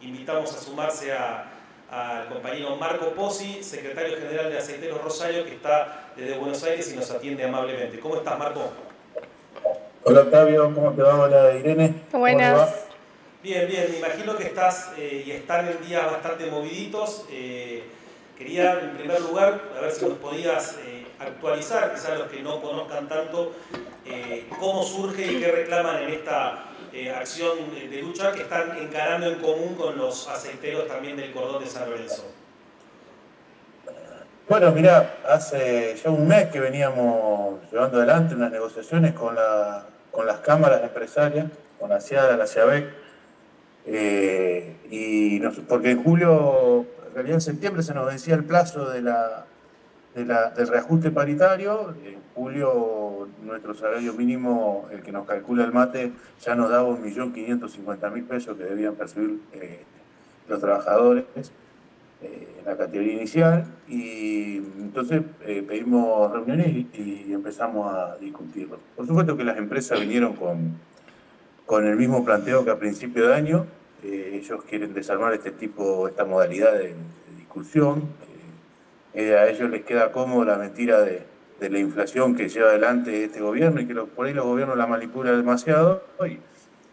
invitamos a sumarse al compañero Marco Pozzi, secretario general de Aceiteros Rosario, que está desde Buenos Aires y nos atiende amablemente. ¿Cómo estás, Marco? Hola Octavio, ¿cómo te va? Hola Irene, ¿cómo te va? Buenas. Bien, bien, me imagino que estás y están en días bastante moviditos. Quería, en primer lugar, a ver si nos podías actualizar, quizás los que no conozcan tanto, cómo surge y qué reclaman en esta acción de lucha que están encarando en común con los aceiteros también del cordón de San Lorenzo. Bueno, mirá, hace ya un mes que veníamos llevando adelante unas negociaciones con las cámaras empresarias, con la CIADA, la CIABEC, porque en julio, en realidad en septiembre se nos vencía el plazo del reajuste paritario. En julio nuestro salario mínimo, el que nos calcula el MATE, ya nos daba 1.550.000 pesos que debían percibir los trabajadores en la categoría inicial, y entonces pedimos reuniones y empezamos a discutirlo. Por supuesto que las empresas vinieron con el mismo planteo que a principio de año. Ellos quieren desarmar esta modalidad de discusión. A ellos les queda cómodo la mentira de la inflación que lleva adelante este gobierno, y que por ahí los gobiernos la manipulan demasiado,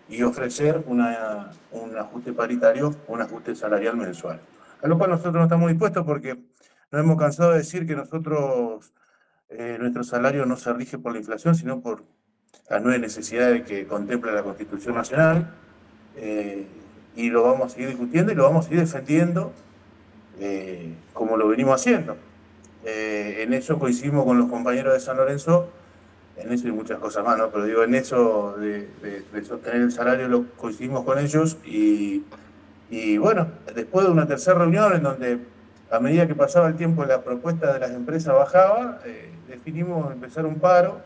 y ofrecer un ajuste paritario, un ajuste salarial mensual. A lo cual nosotros no estamos dispuestos, porque nos hemos cansado de decir que nuestro salario no se rige por la inflación, sino por las nueve necesidades que contempla la Constitución Nacional, y lo vamos a seguir discutiendo y lo vamos a seguir defendiendo como lo venimos haciendo. En eso coincidimos con los compañeros de San Lorenzo, en eso y muchas cosas más, ¿no? Pero digo, en eso de sostener el salario coincidimos con ellos, y bueno, después de una tercera reunión en donde a medida que pasaba el tiempo la propuesta de las empresas bajaba, definimos empezar un paro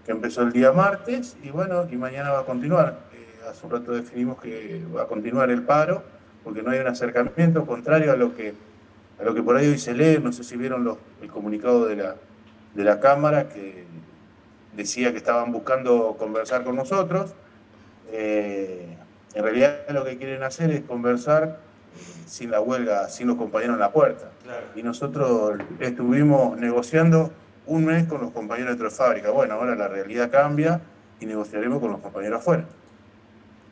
que empezó el día martes, y bueno, y mañana va a continuar. Hace un rato definimos que va a continuar el paro, porque no hay un acercamiento, contrario a lo que por ahí hoy se lee. No sé si vieron el comunicado de la Cámara, que decía que estaban buscando conversar con nosotros. En realidad lo que quieren hacer es conversar sin la huelga, sin los compañeros en la puerta. Claro. Y nosotros estuvimos negociando un mes con los compañeros dentro de fábrica. Bueno, ahora la realidad cambia y negociaremos con los compañeros afuera.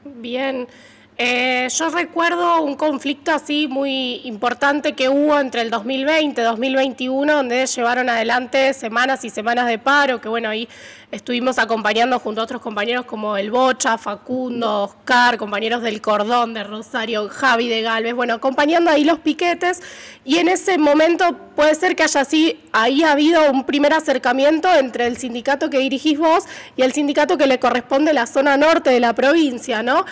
Bien. Yo recuerdo un conflicto así muy importante que hubo entre el 2020 y 2021, donde llevaron adelante semanas y semanas de paro, que bueno, ahí estuvimos acompañando junto a otros compañeros como el Bocha, Facundo, Oscar, compañeros del Cordón, de Rosario, Javi de Galvez, bueno, acompañando ahí los piquetes, y en ese momento puede ser que ahí ha habido un primer acercamiento entre el sindicato que dirigís vos y el sindicato que le corresponde a la zona norte de la provincia, ¿no?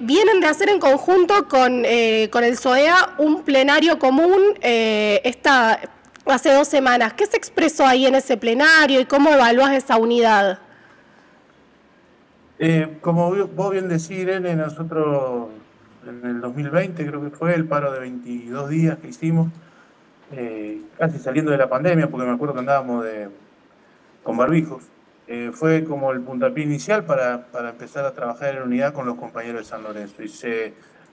Vienen de hacer en conjunto con el SOEA un plenario común hace 2 semanas. ¿Qué se expresó ahí en ese plenario y cómo evaluás esa unidad? Como vos bien decís, Irene, nosotros en el 2020 creo que fue el paro de 22 días que hicimos, casi saliendo de la pandemia, porque me acuerdo que andábamos con barbijos. Fue como el puntapié inicial para empezar a trabajar en unidad con los compañeros de San Lorenzo. Y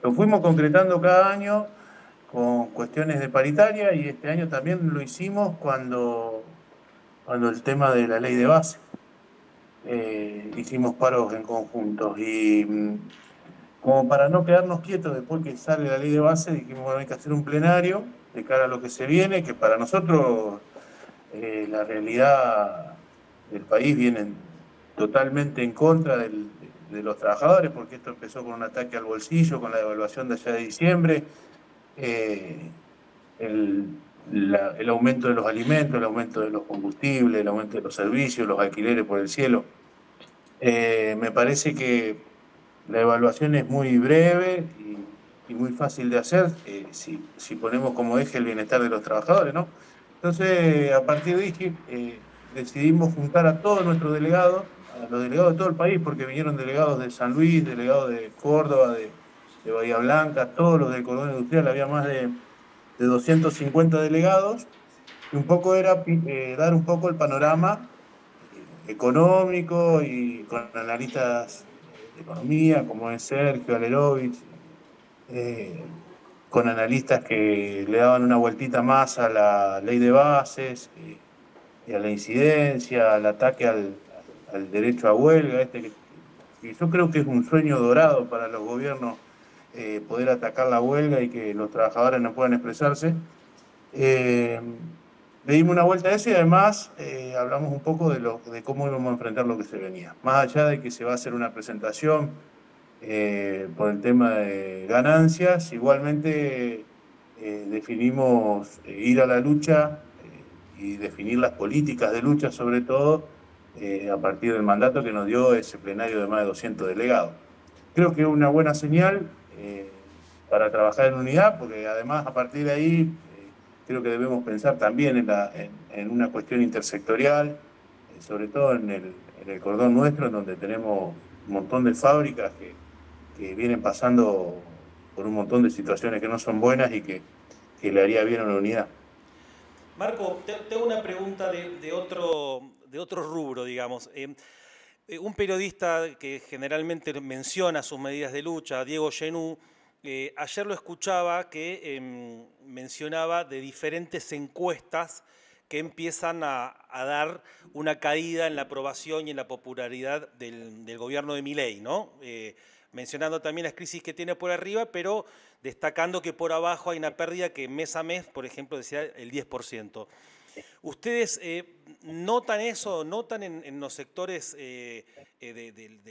lo fuimos concretando cada año con cuestiones de paritaria, y este año también lo hicimos cuando el tema de la ley de base. Hicimos paros en conjunto, y como para no quedarnos quietos después que sale la ley de base, dijimos, bueno, hay que hacer un plenario de cara a lo que se viene, que para nosotros la realidad del país viene totalmente en contra de los trabajadores, porque esto empezó con un ataque al bolsillo, con la devaluación de allá de diciembre, el aumento de los alimentos, el aumento de los combustibles, el aumento de los servicios, los alquileres por el cielo. Me parece que la evaluación es muy breve y muy fácil de hacer, si ponemos como eje el bienestar de los trabajadores, ¿no? Entonces, a partir de ahí, decidimos juntar a todos nuestros delegados, a los delegados de todo el país, porque vinieron delegados de San Luis, delegados de Córdoba, de Bahía Blanca, todos los del cordón industrial. Había más de 250 delegados, y un poco era dar un poco el panorama económico, y con analistas de economía como es Sergio Alerovich con analistas que le daban una vueltita más a la ley de bases y a la incidencia, al ataque al derecho a huelga, que yo creo que es un sueño dorado para los gobiernos poder atacar la huelga y que los trabajadores no puedan expresarse. Le dimos una vuelta a eso y además hablamos un poco de cómo íbamos a enfrentar lo que se venía. Más allá de que se va a hacer una presentación por el tema de ganancias, igualmente definimos ir a la lucha y definir las políticas de lucha sobre todo a partir del mandato que nos dio ese plenario de más de 200 delegados. Creo que es una buena señal para trabajar en unidad, porque además a partir de ahí creo que debemos pensar también en una cuestión intersectorial, sobre todo en el cordón nuestro, en donde tenemos un montón de fábricas que vienen pasando por un montón de situaciones que no son buenas y que le haría bien a la unidad. Marco, tengo una pregunta de otro rubro, digamos. Un periodista que generalmente menciona sus medidas de lucha, Diego Genú, ayer lo escuchaba que mencionaba de diferentes encuestas que empiezan a dar una caída en la aprobación y en la popularidad del gobierno de Milei, ¿no? Mencionando también las crisis que tiene por arriba, pero destacando que por abajo hay una pérdida que mes a mes, por ejemplo, decía el 10%. ¿Ustedes notan eso, notan en los sectores de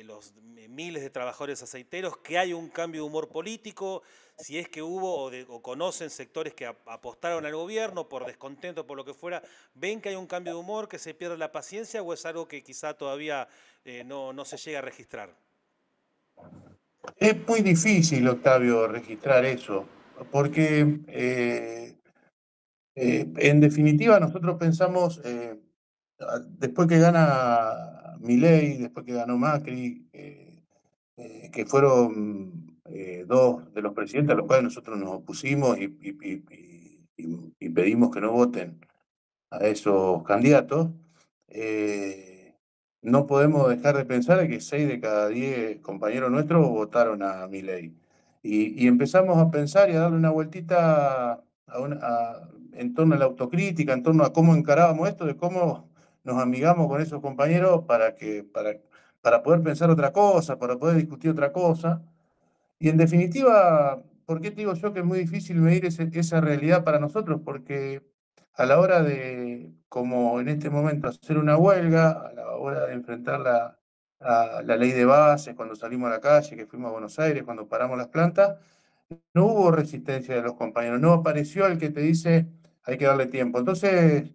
los miles de trabajadores aceiteros que hay un cambio de humor político? Si es que hubo o conocen sectores que apostaron al gobierno por descontento, por lo que fuera, ¿ven que hay un cambio de humor, que se pierde la paciencia o es algo que quizá todavía no se llega a registrar? Es muy difícil, Octavio, registrar eso, porque en definitiva nosotros pensamos, después que gana Milei, después que ganó Macri, que fueron dos de los presidentes a los cuales nosotros nos opusimos y pedimos que no voten a esos candidatos, no podemos dejar de pensar que 6 de cada 10 compañeros nuestros votaron a Milei. Y empezamos a pensar y a darle una vueltita en torno a la autocrítica, en torno a cómo encarábamos esto, de cómo nos amigamos con esos compañeros para poder pensar otra cosa, para poder discutir otra cosa. Y en definitiva, ¿por qué te digo yo que es muy difícil medir esa realidad para nosotros? Porque a la hora de, como en este momento, hacer una huelga, a la hora de enfrentar la ley de bases, cuando salimos a la calle, que fuimos a Buenos Aires, cuando paramos las plantas, no hubo resistencia de los compañeros, no apareció el que te dice hay que darle tiempo. Entonces,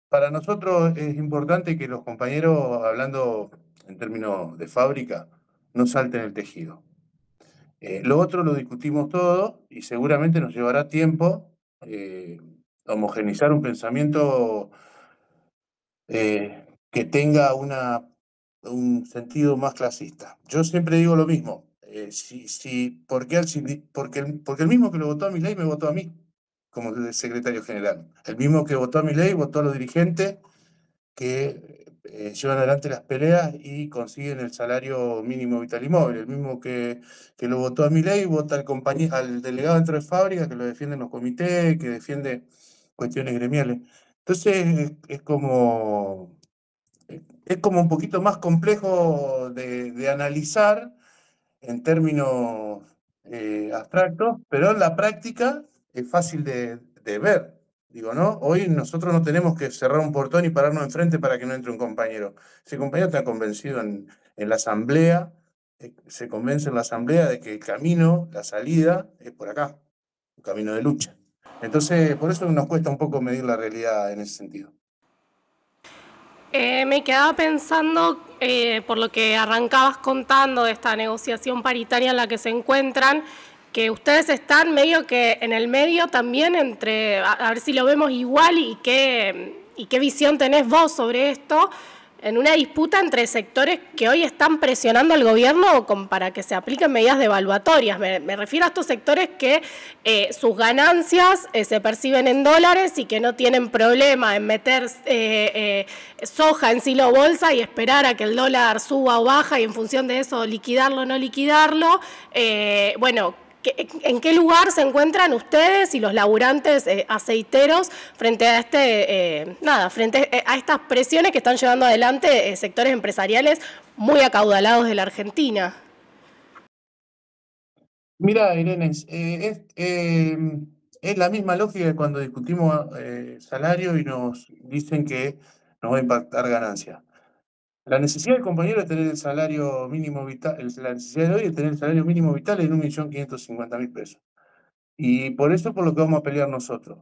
para nosotros es importante que los compañeros, hablando en términos de fábrica, no salten el tejido. Lo otro lo discutimos todo y seguramente nos llevará tiempo homogeneizar un pensamiento que tenga un sentido más clasista. Yo siempre digo lo mismo, porque el mismo que lo votó a Milei me votó a mí como secretario general. El mismo que votó a Milei votó a los dirigentes que llevan adelante las peleas y consiguen el salario mínimo vital y móvil. El mismo que lo votó a Milei vota al delegado dentro de fábrica, que lo defienden los comités, que defiende cuestiones gremiales. Entonces es como un poquito más complejo de analizar en términos abstractos, pero en la práctica es fácil de ver. Digo, ¿no? Hoy nosotros no tenemos que cerrar un portón y pararnos enfrente para que no entre un compañero. Ese compañero está convencido en la asamblea, se convence en la asamblea de que el camino, la salida, es por acá, un camino de lucha. Entonces, por eso nos cuesta un poco medir la realidad en ese sentido. Me quedaba pensando, por lo que arrancabas contando de esta negociación paritaria en la que se encuentran, que ustedes están medio que en el medio también entre, a ver si lo vemos igual y qué visión tenés vos sobre esto, en una disputa entre sectores que hoy están presionando al gobierno para que se apliquen medidas devaluatorias. Me refiero a estos sectores que sus ganancias se perciben en dólares y que no tienen problema en meter soja en silo bolsa y esperar a que el dólar suba o baja y en función de eso liquidarlo o no liquidarlo. Bueno, ¿en qué lugar se encuentran ustedes y los laburantes aceiteros frente a frente a estas presiones que están llevando adelante sectores empresariales muy acaudalados de la Argentina? Mira, Irene, es la misma lógica que cuando discutimos salario y nos dicen que nos va a impactar ganancia. La necesidad del compañero es tener el salario mínimo vital, la necesidad de hoy es tener el salario mínimo vital en 1.550.000 pesos. Y por eso por lo que vamos a pelear nosotros.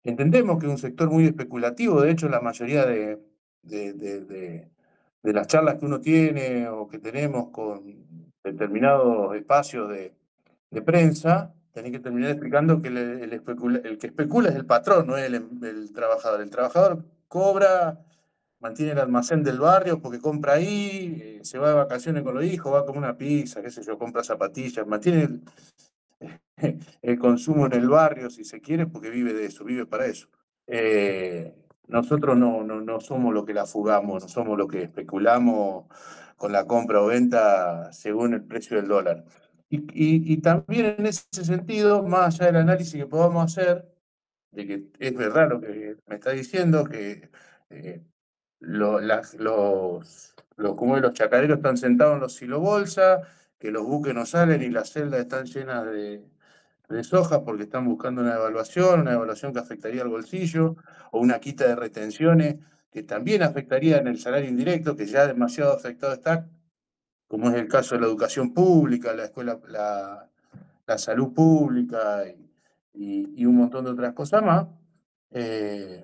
Entendemos que es un sector muy especulativo, de hecho la mayoría de, de- de- de las charlas que uno tiene o que tenemos con determinados espacios de prensa, tenés que terminar explicando que el que especula es el patrón, no es el trabajador. El trabajador cobra, mantiene el almacén del barrio porque compra ahí, se va de vacaciones con los hijos, va a comer una pizza, qué sé yo, compra zapatillas, mantiene el consumo en el barrio, si se quiere, porque vive de eso, vive para eso. Nosotros no somos lo que la fugamos, no somos lo que especulamos con la compra o venta según el precio del dólar. Y también en ese sentido, más allá del análisis que podamos hacer, de que es verdad lo que me está diciendo, que eh, como los chacareros están sentados en los silobolsa, que los buques no salen y las celdas están llenas de soja porque están buscando una evaluación que afectaría al bolsillo, o una quita de retenciones que también afectaría en el salario indirecto, que ya demasiado afectado está, como es el caso de la educación pública, la escuela, la salud pública y un montón de otras cosas más. Eh,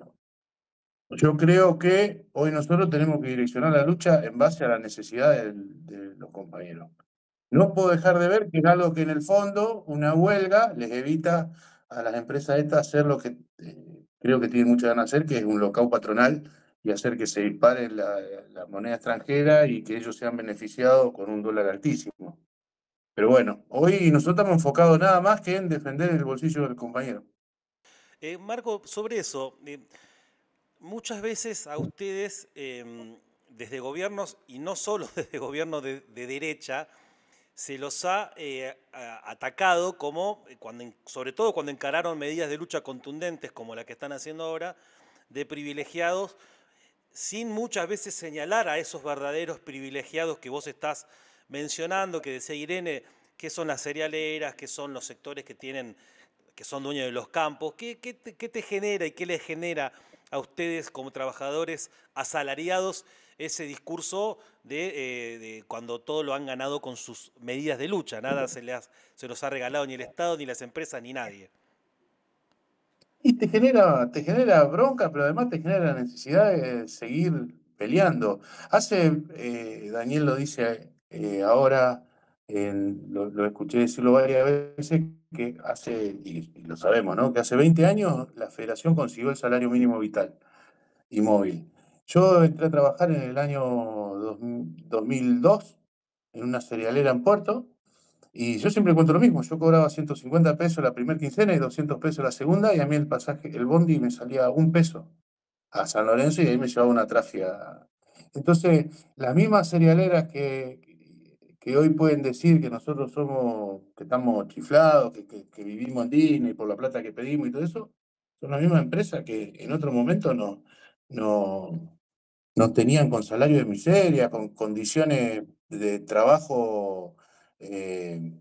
yo creo que hoy nosotros tenemos que direccionar la lucha en base a la necesidad de los compañeros. No puedo dejar de ver que es algo que en el fondo una huelga les evita a las empresas estas hacer lo que creo que tienen muchas ganas de hacer, que es un lockout patronal y hacer que se dispare la moneda extranjera y que ellos sean beneficiados con un dólar altísimo. Pero bueno, hoy nosotros estamos enfocados nada más que en defender el bolsillo del compañero. Marco, sobre eso, muchas veces a ustedes, desde gobiernos, y no solo desde gobiernos de derecha, se los ha atacado como, sobre todo cuando encararon medidas de lucha contundentes como la que están haciendo ahora, de privilegiados, sin muchas veces señalar a esos verdaderos privilegiados que vos estás mencionando, que decía Irene, que son las cerealeras, que son los sectores que son dueños de los campos. ¿Qué te genera y qué les genera a ustedes como trabajadores asalariados ese discurso de cuando todo lo han ganado con sus medidas de lucha? Nada se los ha regalado ni el Estado, ni las empresas, ni nadie. Y te genera bronca, pero además te genera la necesidad de seguir peleando. Daniel lo dice ahora, lo escuché decirlo varias veces, que y lo sabemos, ¿no? Que hace 20 años la Federación consiguió el salario mínimo vital y móvil. Yo entré a trabajar en el año 2002 en una cerealera en Puerto, y yo siempre cuento lo mismo, yo cobraba 150 pesos la primera quincena y 200 pesos la segunda, y a mí el pasaje, el bondi me salía un peso a San Lorenzo y ahí me llevaba una trafia. Entonces, las mismas cerealeras que hoy pueden decir que nosotros somos, que estamos chiflados, que vivimos en Disney por la plata que pedimos y todo eso, son las mismas empresas que en otro momento no, nos tenían con salario de miseria, con condiciones de trabajo eh,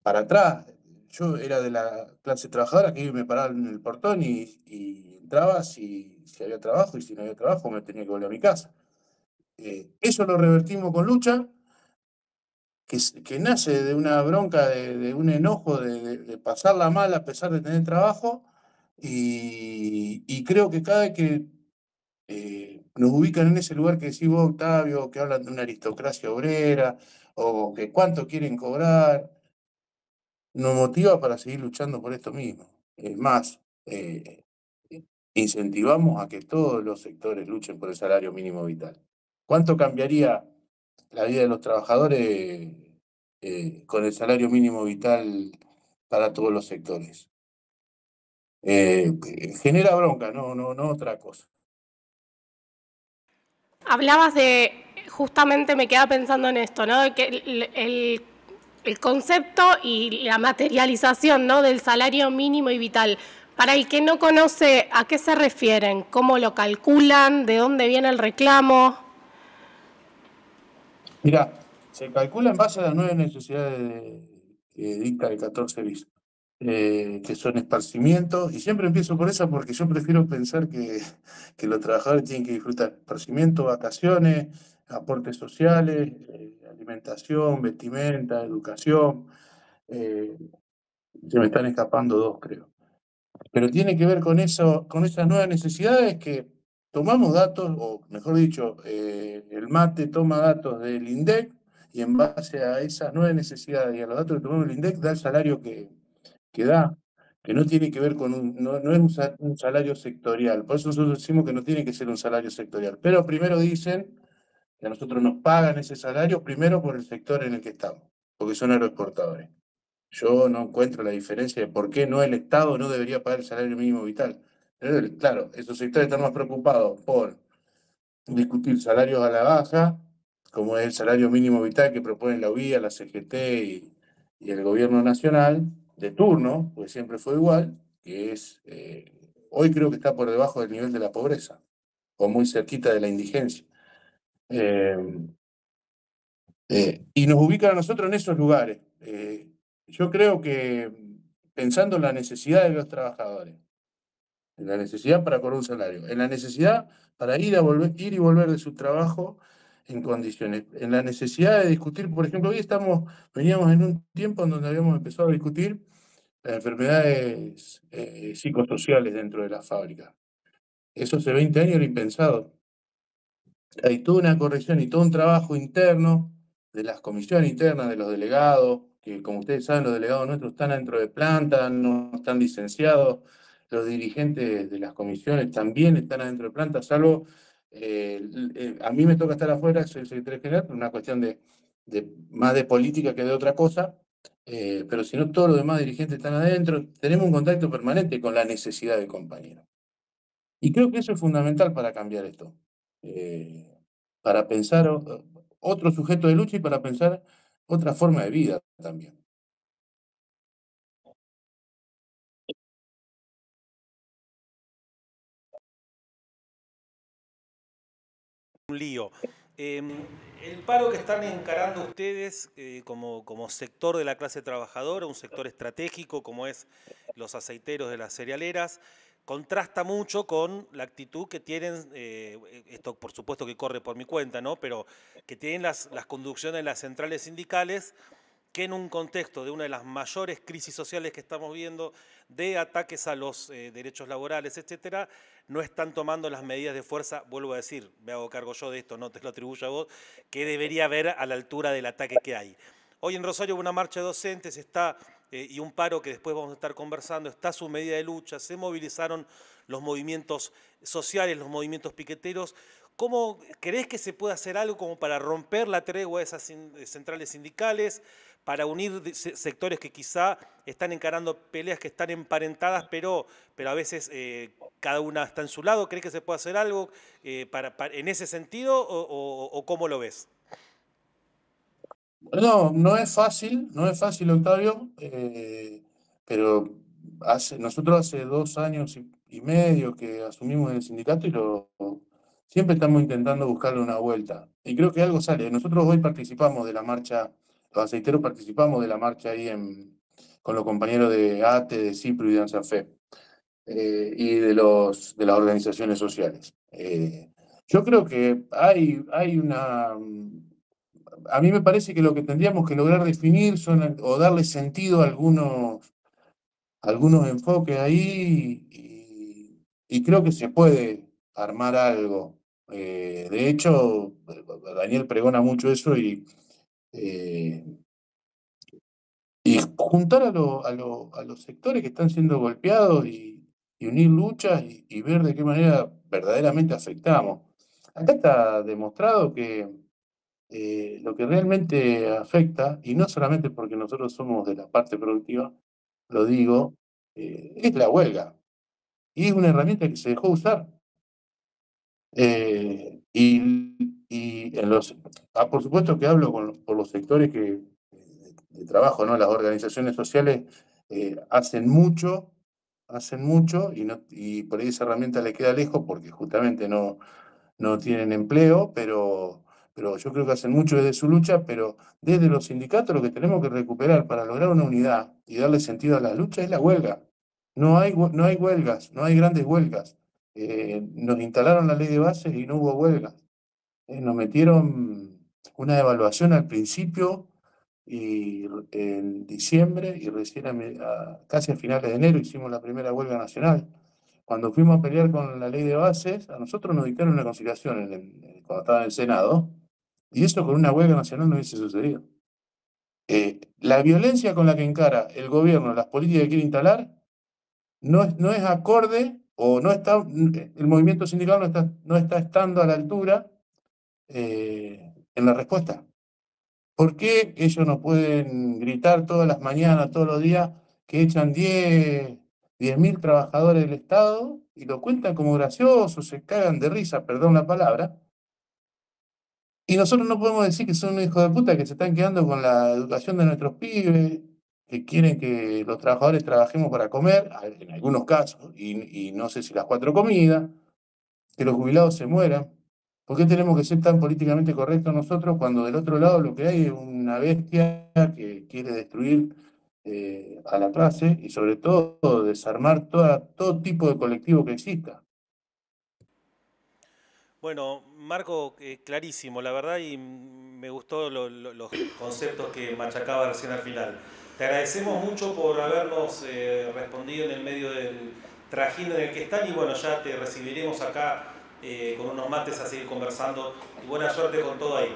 para atrás. Yo era de la clase trabajadora que iba y me paraba en el portón y entraba si había trabajo, y si no había trabajo me tenía que volver a mi casa. Eso lo revertimos con lucha, que nace de una bronca, de un enojo, de pasarla mal a pesar de tener trabajo, y creo que cada vez que nos ubican en ese lugar que decís vos, Octavio, que hablan de una aristocracia obrera, o que cuánto quieren cobrar, nos motiva para seguir luchando por esto mismo. Es más, incentivamos a que todos los sectores luchen por el salario mínimo vital. ¿Cuánto cambiaría la vida de los trabajadores con el salario mínimo vital para todos los sectores? Genera bronca, no otra cosa. Hablabas de, justamente me quedaba pensando en esto, ¿no? De que el concepto y la materialización, ¿no?, del salario mínimo y vital. Para el que no conoce, ¿a qué se refieren? ¿Cómo lo calculan? ¿De dónde viene el reclamo? Mira, se calcula en base a las 9 necesidades que dicta el 14 bis, que son esparcimiento, y siempre empiezo por esa porque yo prefiero pensar que los trabajadores tienen que disfrutar esparcimiento, vacaciones, aportes sociales, alimentación, vestimenta, educación. Se me están escapando dos, creo. Pero tiene que ver con eso, con esas nuevas necesidades que tomamos datos, o mejor dicho, el MATE toma datos del INDEC y en base a esas nuevas necesidades y a los datos que tomamos del INDEC da el salario que da, que no tiene que ver con no es un salario sectorial. Por eso nosotros decimos que no tiene que ser un salario sectorial. Pero primero dicen que a nosotros nos pagan ese salario primero por el sector en el que estamos, porque son agroexportadores. Yo no encuentro la diferencia de por qué no el Estado no debería pagar el salario mínimo vital. Pero, claro, esos sectores están más preocupados por discutir salarios a la baja, como es el salario mínimo vital que propone la UIA, la CGT y el gobierno nacional, de turno, pues siempre fue igual, que es, hoy creo que está por debajo del nivel de la pobreza, o muy cerquita de la indigencia. Y nos ubican a nosotros en esos lugares. Yo creo que pensando en la necesidad de los trabajadores, en la necesidad para cobrar un salario, en la necesidad para ir y volver de su trabajo en condiciones, en la necesidad de discutir, por ejemplo, hoy veníamos en un tiempo en donde habíamos empezado a discutir las enfermedades psicosociales dentro de la fábrica. Eso hace 20 años era impensado. Hay toda una corrección y todo un trabajo interno de las comisiones internas, de los delegados, que como ustedes saben, los delegados nuestros están dentro de planta, no están licenciados, los dirigentes de las comisiones también están adentro de planta, salvo, a mí me toca estar afuera, soy el secretario general, por una cuestión más de política que de otra cosa, pero si no, todos los demás dirigentes están adentro, tenemos un contacto permanente con la necesidad del compañero. Y creo que eso es fundamental para cambiar esto. Para pensar otro sujeto de lucha y para pensar otra forma de vida también. Un lío. El paro que están encarando ustedes como sector de la clase trabajadora, un sector estratégico como es los aceiteros de las cerealeras, contrasta mucho con la actitud que tienen, esto por supuesto que corre por mi cuenta, ¿no?, pero que tienen las conducciones de las centrales sindicales, que en un contexto de una de las mayores crisis sociales que estamos viendo, de ataques a los derechos laborales, etcétera, no están tomando las medidas de fuerza, vuelvo a decir, me hago cargo yo de esto, no te lo atribuyo a vos, que debería haber a la altura del ataque que hay. Hoy en Rosario hubo una marcha de docentes, y un paro que después vamos a estar conversando, está su medida de lucha, se movilizaron los movimientos sociales, los movimientos piqueteros. ¿Cómo crees que se puede hacer algo como para romper la tregua de esas centrales sindicales, para unir sectores que quizá están encarando peleas que están emparentadas, pero a veces cada una está en su lado? ¿Crees que se puede hacer algo en ese sentido o cómo lo ves? No es fácil, Octavio, pero nosotros hace 2 años y medio que asumimos el sindicato y siempre estamos intentando buscarle una vuelta. Y creo que algo sale. Nosotros hoy participamos de la marcha, los aceiteros participamos de la marcha ahí con los compañeros de ATE, de CIPRO y de ANSAFE, y de las organizaciones sociales. Yo creo que hay una... A mí me parece que lo que tendríamos que lograr definir o darle sentido a algunos enfoques ahí, y creo que se puede armar algo. De hecho, Daniel pregona mucho eso y juntar a los sectores que están siendo golpeados y unir luchas y ver de qué manera verdaderamente afectamos. acá está demostrado que lo que realmente afecta, y no solamente porque nosotros somos de la parte productiva, lo digo, es la huelga. Y es una herramienta que se dejó usar. Y en por supuesto que hablo por los sectores de trabajo, ¿no? Las organizaciones sociales hacen mucho y por ahí esa herramienta le queda lejos porque justamente no tienen empleo, pero yo creo que hacen mucho desde su lucha, pero desde los sindicatos lo que tenemos que recuperar para lograr una unidad y darle sentido a la lucha es la huelga. No hay huelgas, no hay grandes huelgas. Nos instalaron la ley de bases y no hubo huelgas. Nos metieron una evaluación al principio y en diciembre y recién casi a finales de enero hicimos la primera huelga nacional. Cuando fuimos a pelear con la ley de bases, a nosotros nos dictaron una conciliación cuando estaba en el Senado, y eso con una huelga nacional no hubiese sucedido. La violencia con la que encara el gobierno las políticas que quiere instalar no es acorde o no está, el movimiento sindical no está estando a la altura en la respuesta. ¿Por qué ellos no pueden gritar todas las mañanas, todos los días, que echan 10.000 trabajadores del Estado y lo cuentan como gracioso, se cagan de risa, perdón la palabra? Y nosotros no podemos decir que son unos hijos de puta que se están quedando con la educación de nuestros pibes, que quieren que los trabajadores trabajemos para comer, en algunos casos, y no sé si las 4 comidas, que los jubilados se mueran. ¿Por qué tenemos que ser tan políticamente correctos nosotros cuando del otro lado lo que hay es una bestia que quiere destruir a la clase y sobre todo desarmar todo tipo de colectivo que exista? Bueno, Marco, clarísimo, la verdad, y me gustó los conceptos que machacaba recién al final. Te agradecemos mucho por habernos respondido en el medio del trajín en el que están y bueno, ya te recibiremos acá con unos mates a seguir conversando y buena suerte con todo ahí.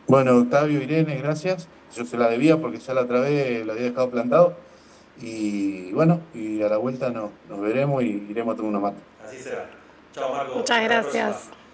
Bueno, Octavio, Irene, gracias. Yo se la debía porque ya la otra vez lo había dejado plantado. Y bueno, y a la vuelta nos veremos y iremos a tomar unos mates. Así será. Chao, Marco. Muchas Hasta la gracias. próxima.